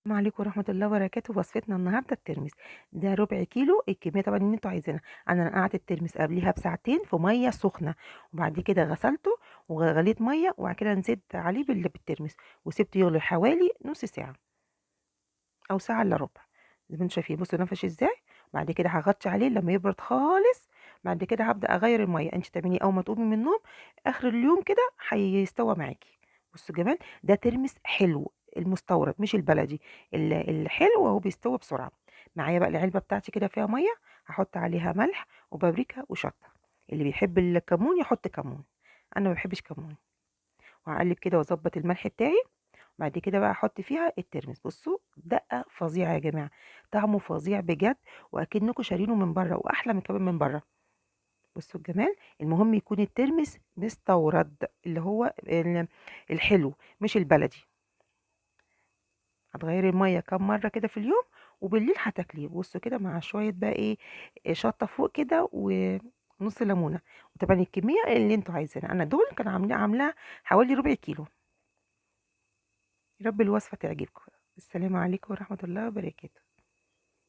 السلام عليكم ورحمة الله وبركاته. وصفتنا النهارده الترمس. ده ربع كيلو، الكمية طبعا اللي انتوا عايزينها. انا نقعت الترمس قبليها بساعتين في مية سخنة، وبعد كده غسلته وغليت مية، وبعد كده نزلت عليه بالترمس وسبته يغلي حوالي نص ساعة او ساعة الا ربع. زي ما انتوا شايفين، بصوا نفش ازاي. بعد كده هغطي عليه لما يبرد خالص. بعد كده هبدأ اغير المية. انت تعمليه اول ما تقومي من النوم، اخر اليوم كده هيستوى معاكي. بصوا جمال، ده ترمس حلو المستورد مش البلدي. الحلو اهو بيستوي بسرعة. معايا بقى العلبة بتاعتي كده فيها مية، هحط عليها ملح وبابريكا وشطة. اللي بيحب الكمون يحط كمون، انا ما بحبش كمون. وهقلب كده واظبط الملح بتاعي. بعد كده بقى احط فيها الترمس. بصوا دقه فظيعه يا جماعه، طعمه فظيع بجد، واكنكم شارينه من بره واحلى من كمان من بره. بصوا الجمال. المهم يكون الترمس مستورد، اللي هو الحلو مش البلدي. هتغيري الميه كام مره كده في اليوم، وبالليل هتاكليه. بصوا كده مع شويه بقى ايه، شطه فوق كده ونص ليمونه. وطبعا الكميه اللي انتوا عايزينها، انا دول كان عاملاه حوالي ربع كيلو. يا رب الوصفه تعجبكم. السلام عليكم ورحمه الله وبركاته.